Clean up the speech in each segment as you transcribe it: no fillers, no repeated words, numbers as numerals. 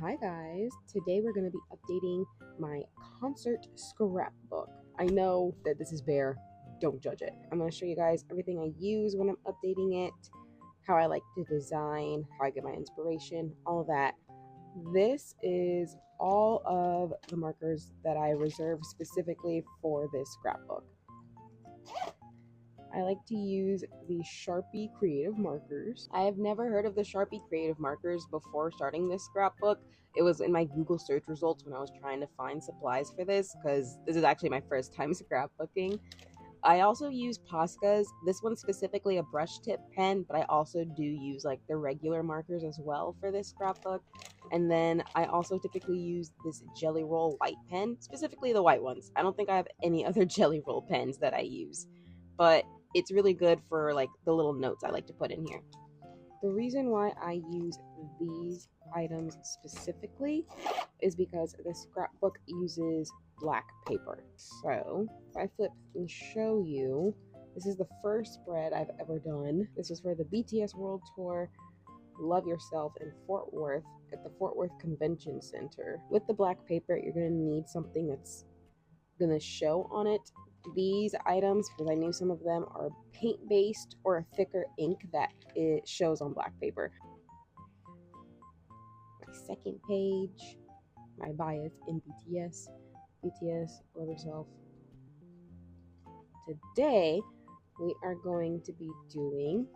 Hi guys, today we're going to be updating my concert scrapbook. I know that this is bare, don't judge it. I'm going to show you guys everything I use when I'm updating it, how I like to design, how I get my inspiration, all that. This is all of the markers that I reserve specifically for this scrapbook. I like to use the Sharpie Creative Markers. I have never heard of the Sharpie Creative Markers before starting this scrapbook. It was in my Google search results when I was trying to find supplies for this, because this is actually my first time scrapbooking. I also use Poscas. This one's specifically a brush tip pen, but I also do use like the regular markers as well for this scrapbook. And then I also typically use this Jelly Roll white pen, specifically the white ones. I don't think I have any other Jelly Roll pens that I use, but it's really good for like the little notes I like to put in here. The reason why I use these items specifically is because the scrapbook uses black paper. So if I flip and show you, this is the first spread I've ever done. This was for the BTS World Tour Love Yourself in Fort Worth at the Fort Worth Convention Center. With the black paper, you're going to need something that's going to show on it. These items, because I knew some of them are paint based or a thicker ink that it shows on black paper. My second page, my bias in BTS Love Yourself. Today we are going to be doing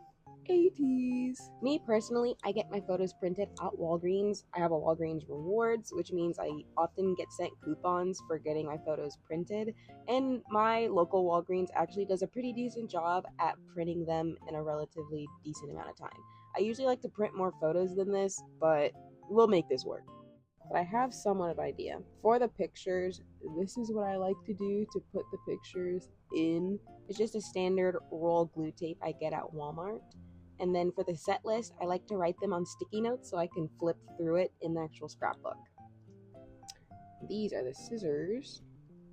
80s. Me personally, I get my photos printed at Walgreens. I have a Walgreens Rewards, which means I often get sent coupons for getting my photos printed, and my local Walgreens actually does a pretty decent job at printing them in a relatively decent amount of time. I usually like to print more photos than this, but we'll make this work. But I have somewhat of an idea. For the pictures, this is what I like to do to put the pictures in. It's just a standard roll glue tape I get at Walmart. And then for the set list, I like to write them on sticky notes so I can flip through it in the actual scrapbook. These are the scissors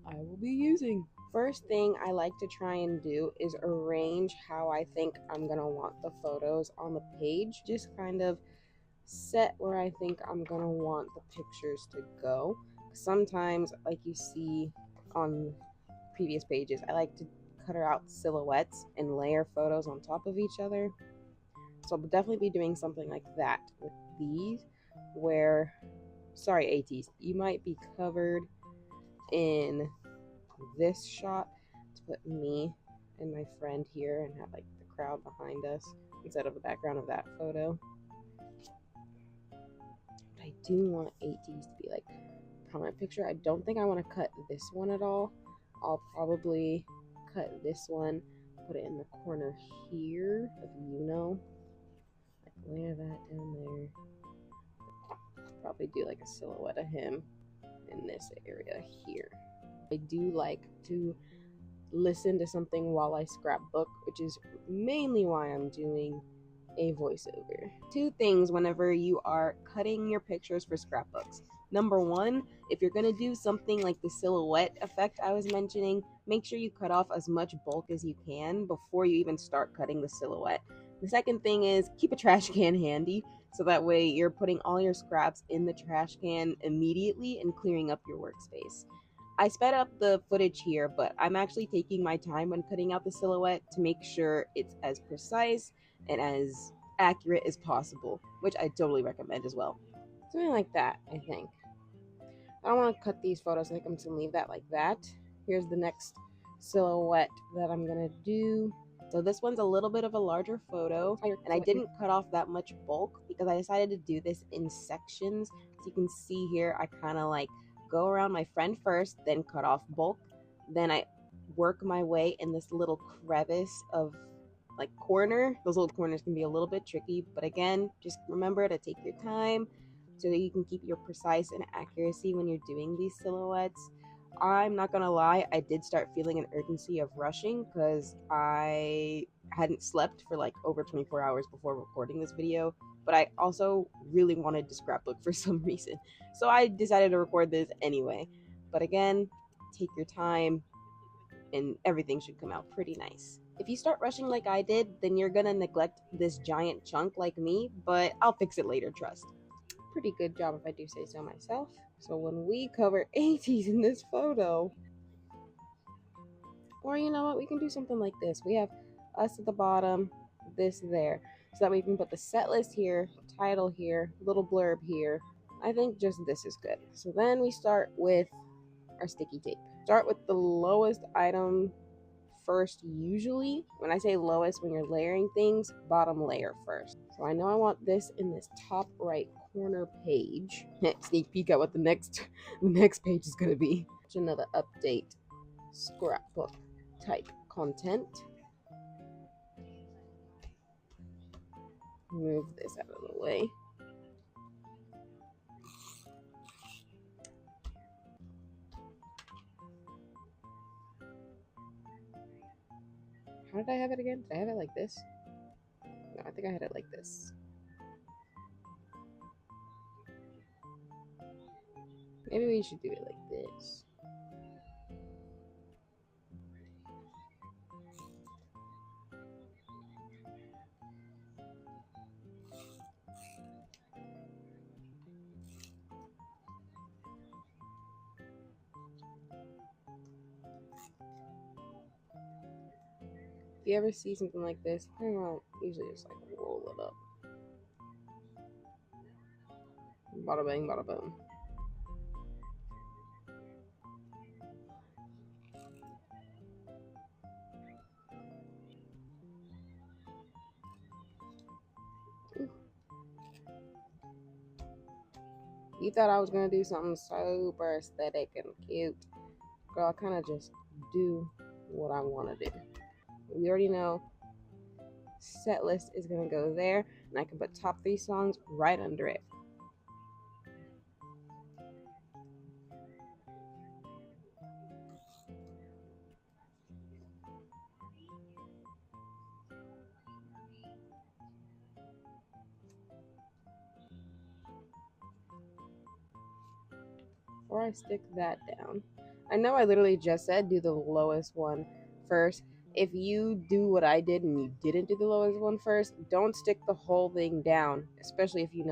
I will be using. First thing I like to try and do is arrange how I think I'm gonna want the photos on the page. Just kind of set where I think I'm gonna want the pictures to go. Sometimes, like you see on previous pages, I like to cut out silhouettes and layer photos on top of each other. So I'll definitely be doing something like that with these, where, sorry ATs, you might be covered in this shot to put me and my friend here and have like the crowd behind us instead of the background of that photo. But I do want ATs to be like prominent picture. I don't think I want to cut this one at all. I'll probably cut this one, put it in the corner here of layer that down there. Probably do like a silhouette of him in this area here. I do like to listen to something while I scrapbook, which is mainly why I'm doing a voiceover. Two things whenever you are cutting your pictures for scrapbooks. Number one, if you're gonna do something like the silhouette effect I was mentioning, make sure you cut off as much bulk as you can before you even start cutting the silhouette. The second thing is keep a trash can handy, so that way you're putting all your scraps in the trash can immediately and clearing up your workspace. I sped up the footage here, but I'm actually taking my time when cutting out the silhouette to make sure it's as precise and as accurate as possible, which I totally recommend as well. Something like that, I think. I don't want to cut these photos. I think I'm just going to leave that like that. Here's the next silhouette that I'm going to do. So this one's a little bit of a larger photo, and I didn't cut off that much bulk because I decided to do this in sections. So you can see here, I kind of like go around my friend first, then cut off bulk. Then I work my way in this little crevice of like corner. Those little corners can be a little bit tricky, but again, just remember to take your time so that you can keep your precise and accuracy when you're doing these silhouettes. I'm not gonna lie, I did start feeling an urgency of rushing because I hadn't slept for like over 24 hours before recording this video, but I also really wanted to scrapbook for some reason. So I decided to record this anyway. But again, take your time and everything should come out pretty nice. If you start rushing like I did, then you're gonna neglect this giant chunk like me, but I'll fix it later, trust. pretty good job if I do say so myself. So when we cover 80s in this photo, or you know what, we can do something like this. We have us at the bottom, this there. So that we can put the set list here, title here, little blurb here. I think just this is good. So then we start with our sticky tape. Start with the lowest item first usually. When I say lowest, when you're layering things, bottom layer first. So I know I want this in this top right corner page. Sneak peek at what the next page is going to be. Another update scrapbook type content. Move this out of the way. How did I have it again? Did I have it like this? No, I think I had it like this. Maybe we should do it like this. If you ever see something like this, I don't usually just like roll it up. Bada bang, bada boom. You thought I was gonna do something super aesthetic and cute. Girl, I kind of just do what I want to do. We already know set list is gonna go there, and I can put top 3 songs right under it. Before I stick that down, I know I literally just said do the lowest one first. If you do what I did and you didn't do the lowest one first, don't stick the whole thing down, especially if you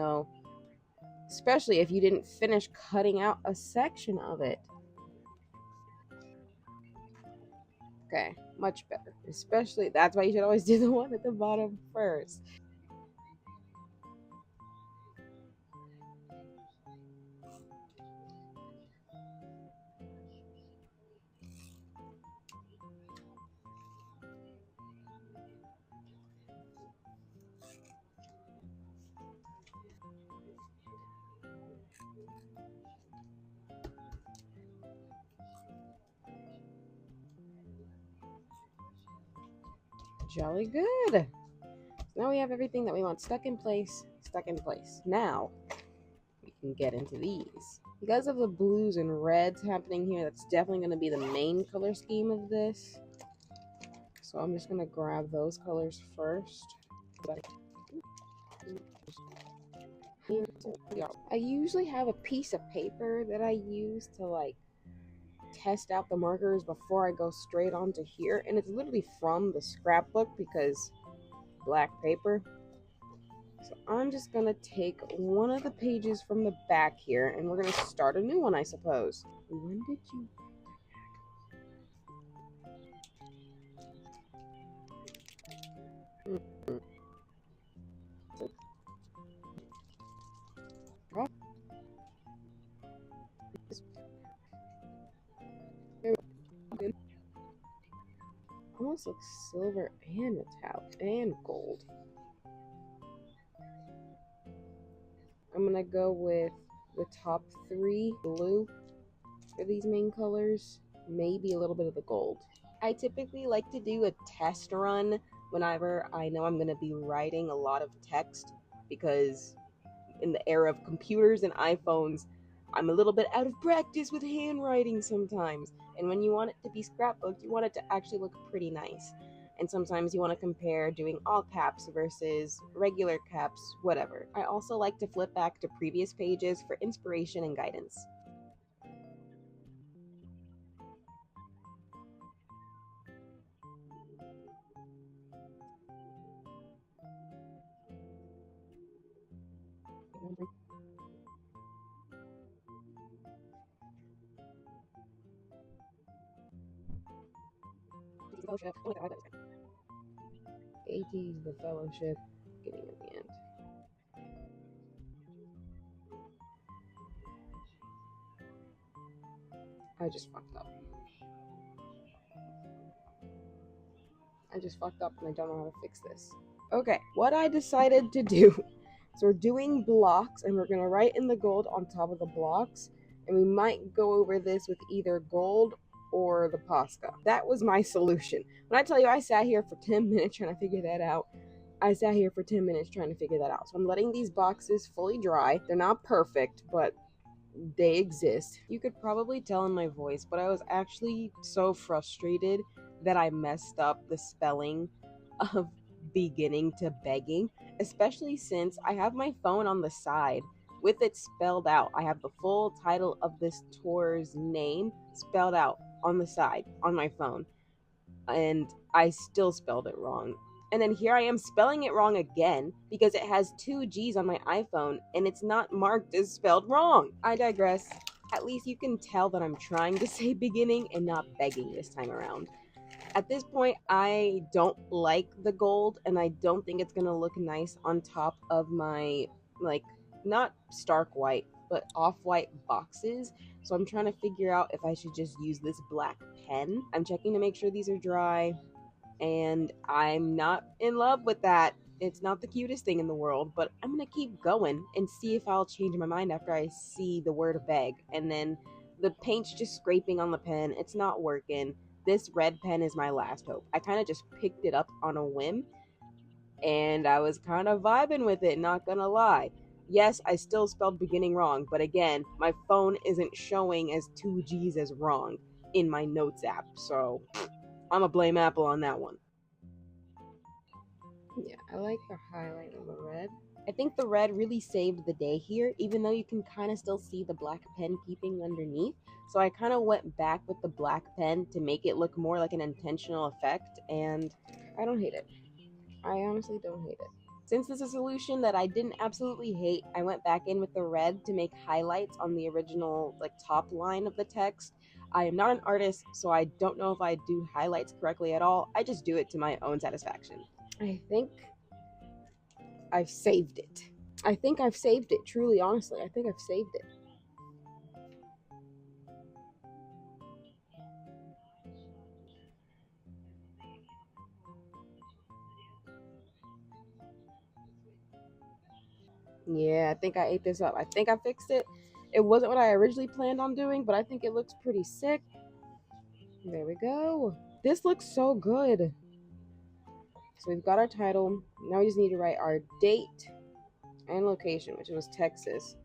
didn't finish cutting out a section of it. Okay, much better. Especially, that's why you should always do the one at the bottom first. Jolly good. Now we have everything that we want stuck in place, Now we can get into these. Because of the blues and reds happening here, that's definitely going to be the main color scheme of this. So I'm just going to grab those colors first. I usually have a piece of paper that I use to like test out the markers before I go straight onto here, and it's literally from the scrapbook because black paper. So I'm just gonna take one of the pages from the back here, and we're gonna start a new one, I suppose. When did you? Almost looks silver and metallic and gold. I'm gonna go with the top 3 blue for these main colors, maybe a little bit of the gold. I typically like to do a test run whenever I know I'm gonna be writing a lot of text, because in the era of computers and iPhones, I'm a little bit out of practice with handwriting sometimes. And when you want it to be scrapbooked, you want it to actually look pretty nice. And sometimes you want to compare doing all caps versus regular caps, whatever. I also like to flip back to previous pages for inspiration and guidance. AT's the fellowship. Getting at the end. I just fucked up. And I don't know how to fix this. Okay, what I decided to do. So we're doing blocks and we're gonna write in the gold on top of the blocks. And we might go over this with either gold or the Posca. That was my solution. When I tell you I sat here for 10 minutes trying to figure that out, So I'm letting these boxes fully dry. They're not perfect, but they exist. You could probably tell in my voice, but I was actually so frustrated that I messed up the spelling of beginning to begging, especially since I have my phone on the side with it spelled out. I have the full title of this tour's name spelled out on the side on my phone, and I still spelled it wrong. And then here I am spelling it wrong again because it has 2 G's on my iPhone and it's not marked as spelled wrong. I digress. At least you can tell that I'm trying to say beginning and not begging this time around. At this point, I don't like the gold and I don't think it's gonna look nice on top of my, like, not stark white, but off-white boxes. So I'm trying to figure out if I should just use this black pen. I'm checking to make sure these are dry, and I'm not in love with that. It's not the cutest thing in the world, but I'm gonna keep going and see if I'll change my mind after I see the word beg. And then the paint's just scraping on the pen. It's not working. This red pen is my last hope. I kind of just picked it up on a whim, and I was kind of vibing with it, not gonna lie. Yes, I still spelled beginning wrong, but again, my phone isn't showing as 2 G's as wrong in my notes app, so I'm gonna blame Apple on that one. Yeah, I like the highlight of the red. I think the red really saved the day here, even though you can kind of still see the black pen peeping underneath. So I kind of went back with the black pen to make it look more like an intentional effect, and I don't hate it. I honestly don't hate it. Since this is a solution that I didn't absolutely hate, I went back in with the red to make highlights on the original, like, top line of the text. I am not an artist, so I don't know if I do highlights correctly at all. I just do it to my own satisfaction. I think I've saved it. Truly, honestly. I think I've saved it. Yeah, I think I ate this up. I think I fixed it. It wasn't what I originally planned on doing, but I think it looks pretty sick. There we go. This looks so good. So we've got our title. Now we just need to write our date and location, which was Texas.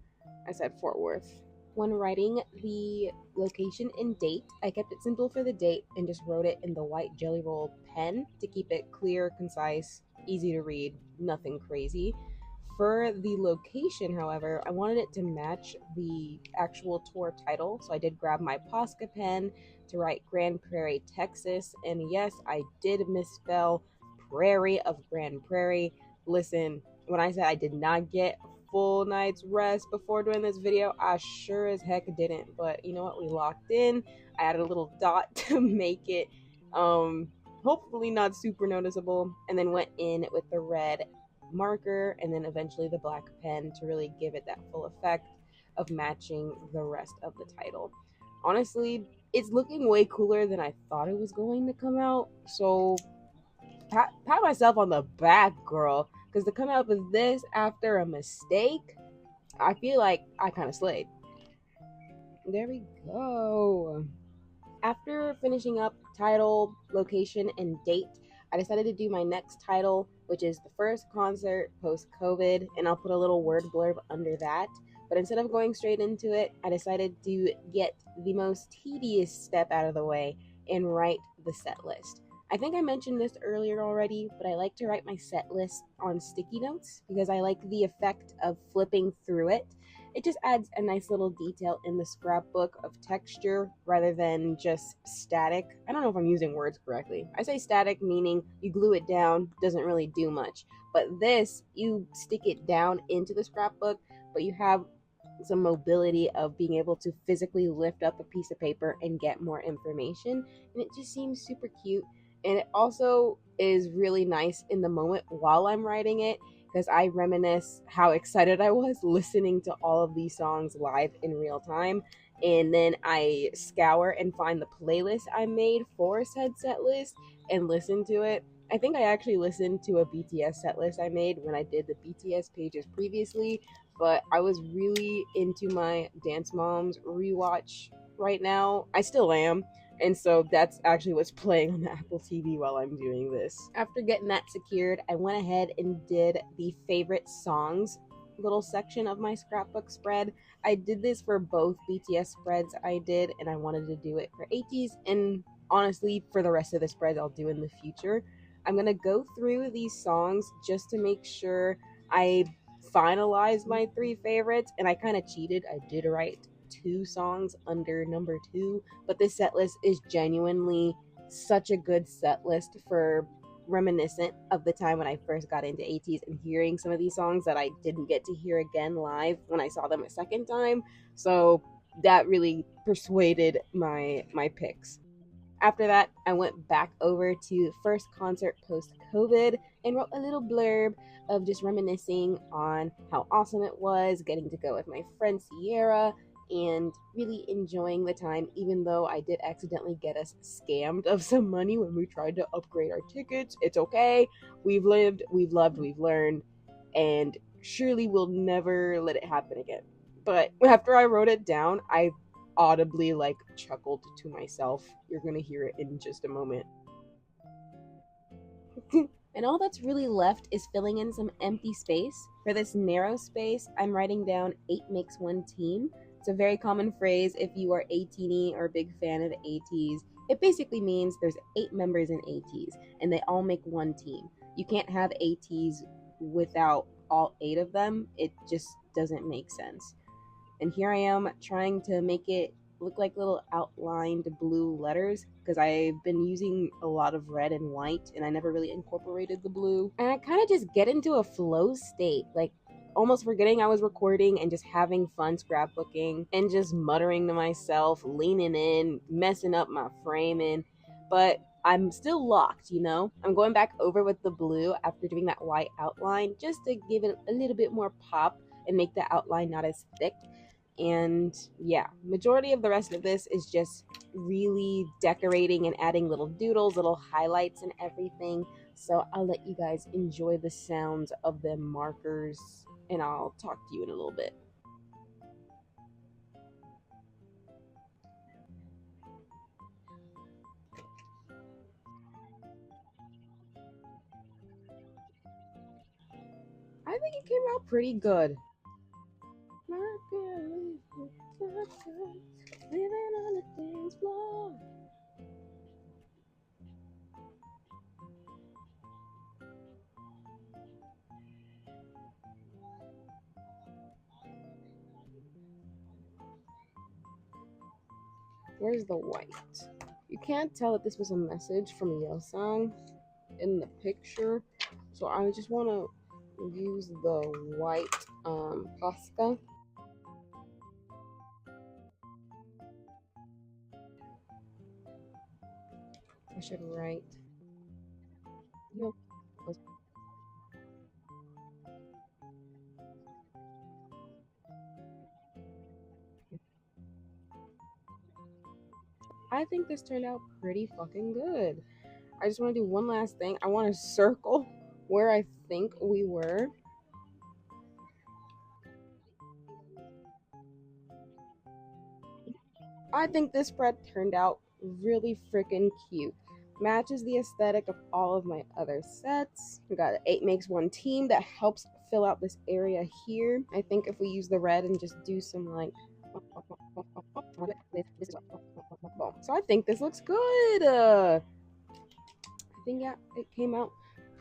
I said Fort Worth. When writing the location and date, I kept it simple for the date and just wrote it in the white Jelly Roll pen to keep it clear, concise, easy to read, nothing crazy. For the location, however, I wanted it to match the actual tour title, so I did grab my Posca pen to write Grand Prairie, Texas. And yes, I did misspell Prairie of Grand Prairie. Listen, when I said I did not get full night's rest before doing this video, I sure as heck didn't. But you know what? We locked in. I added a little dot to make it hopefully not super noticeable, and then went in with the red marker and then eventually the black pen to really give it that full effect of matching the rest of the title. Honestly, it's looking way cooler than I thought it was going to come out, so pat myself on the back, girl, because to come out with this after a mistake, I feel like I kind of slayed. There we go. After finishing up title, location, and date, I decided to do my next title, which is the first concert post-COVID, and I'll put a little word blurb under that. But instead of going straight into it, I decided to get the most tedious step out of the way and write the set list. I think I mentioned this earlier already, but I like to write my set list on sticky notes because I like the effect of flipping through it. It just adds a nice little detail in the scrapbook of texture rather than just static. I don't know if I'm using words correctly. I say static meaning you glue it down, doesn't really do much. But this, you stick it down into the scrapbook, but you have some mobility of being able to physically lift up a piece of paper and get more information. And it just seems super cute. And it also is really nice in the moment while I'm writing it, because I reminisce how excited I was listening to all of these songs live in real time. And then I scour and find the playlist I made for said set list and listen to it. I think I actually listened to a BTS set list I made when I did the BTS pages previously, but I was really into my Dance Moms rewatch right now. I still am. And so that's actually what's playing on the Apple TV while I'm doing this. After getting that secured, I went ahead and did the favorite songs little section of my scrapbook spread. I did this for both BTS spreads I did, and I wanted to do it for ATEEZ, and honestly, for the rest of the spreads I'll do in the future. I'm gonna go through these songs just to make sure I finalize my 3 favorites, and I kind of cheated. I did write 2 songs under number 2, but this set list is genuinely such a good set list for reminiscent of the time when I first got into ATEEZ and hearing some of these songs that I didn't get to hear again live when I saw them a second time. So that really persuaded my picks. After that, I went back over to first concert post COVID and wrote a little blurb of just reminiscing on how awesome it was getting to go with my friend Sierra and really enjoying the time, even though I did accidentally get us scammed of some money when we tried to upgrade our tickets. It's okay. We've lived, we've loved, we've learned, and surely we'll never let it happen again. But after I wrote it down, I audibly chuckled to myself. You're gonna hear it in just a moment. And all that's really left is filling in some empty space. For this narrow space, I'm writing down 8 makes 1 team. It's a very common phrase if you are ATEEZ or a big fan of ATEEZ. It basically means there's 8 members in ATEEZ and they all make 1 team. You can't have ATEEZ without all 8 of them. It just doesn't make sense. And here I am trying to make it look like little outlined blue letters because I've been using a lot of red and white and I never really incorporated the blue. And I kind of just get into a flow state, almost forgetting I was recording and just having fun scrapbooking and just muttering to myself, leaning in, messing up my framing. But I'm still locked, you know? I'm going back over with the blue after doing that white outline just to give it a little bit more pop and make the outline not as thick. And yeah, majority of the rest of this is just really decorating and adding little doodles, little highlights and everything. So I'll let you guys enjoy the sounds of the markers and I'll talk to you in a little bit. I think it came out pretty good. Living on the dance floor. Where's the white? You can't tell that this was a message from Yeosang in the picture, so I just want to use the white Posca. I should write. No. I think this turned out pretty fucking good. I just want to do one last thing. I want to circle where I think we were. I think this spread turned out really freaking cute. Matches the aesthetic of all of my other sets. We got 8 makes 1 team that helps fill out this area here. I think if we use the red and just do some so I think this looks good. I think yeah, it came out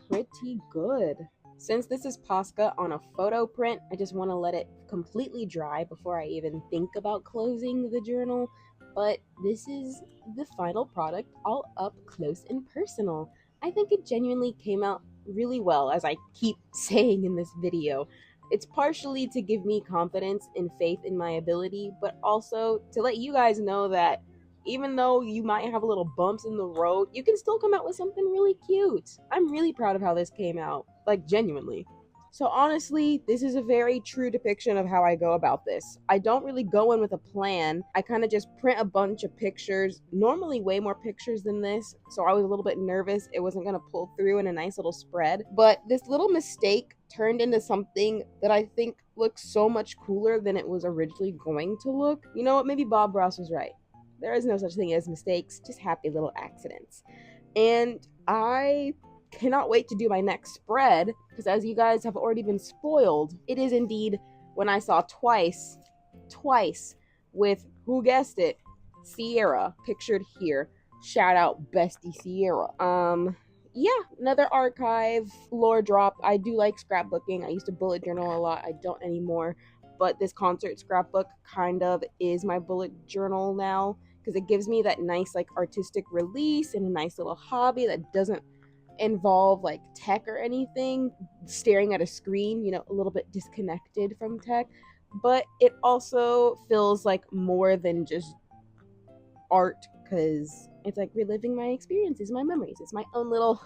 pretty good. Since this is Posca on a photo print, I just want to let it completely dry before I even think about closing the journal. But this is the final product, all up close and personal. I think it genuinely came out really well, as I keep saying in this video. It's partially to give me confidence and faith in my ability, but also to let you guys know that Even though you might have a little bumps in the road, you can still come out with something really cute. I'm really proud of how this came out, like genuinely. So honestly, this is a very true depiction of how I go about this. I don't really go in with a plan. I kind of just print a bunch of pictures, normally way more pictures than this, so I was a little bit nervous it wasn't going to pull through in a nice little spread. But this little mistake turned into something that I think looks so much cooler than it was originally going to look. You know what? Maybe Bob Ross was right. There is no such thing as mistakes, just happy little accidents. And I cannot wait to do my next spread, because as you guys have already been spoiled, it is indeed when I saw twice with, who guessed it, Sierra pictured here. Shout out bestie Sierra. Yeah, another archive lore drop. I do like scrapbooking. I used to bullet journal a lot. I don't anymore, but this concert scrapbook kind of is my bullet journal now, because it gives me that nice like artistic release and a nice little hobby that doesn't involve like tech or anything, staring at a screen, you know, a little bit disconnected from tech, but it also feels like more than just art, because it's like reliving my experiences, my memories. It's my own little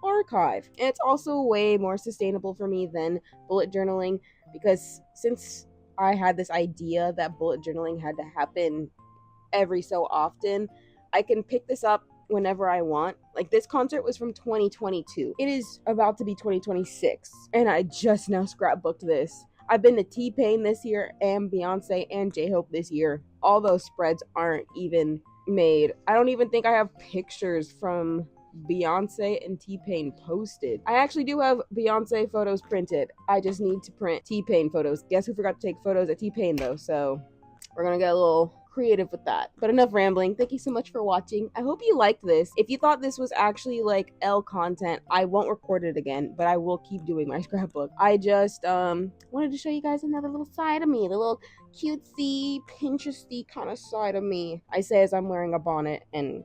archive. And it's also way more sustainable for me than bullet journaling, because since I had this idea that bullet journaling had to happen every so often, I can pick this up whenever I want. Like, this concert was from 2022. It is about to be 2026, and I just now scrapbooked this. I've been to T-Pain this year and Beyonce and J-Hope this year. All those spreads aren't even made. I don't even think I have pictures from Beyonce and T-Pain posted. I actually do have Beyonce photos printed. I just need to print T-Pain photos. Guess who forgot to take photos at T-Pain though? So we're gonna get a little creative with that. But enough rambling. Thank you so much for watching. I hope you liked this. If you thought this was actually like L content, I won't record it again, but I will keep doing my scrapbook. I just wanted to show you guys another little side of me, the little cutesy, Pinteresty kind of side of me. I say as I'm wearing a bonnet, and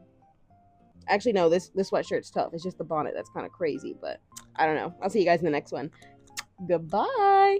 actually no, this sweatshirt's tough. It's just the bonnet that's kind of crazy, but I don't know. I'll see you guys in the next one. Goodbye.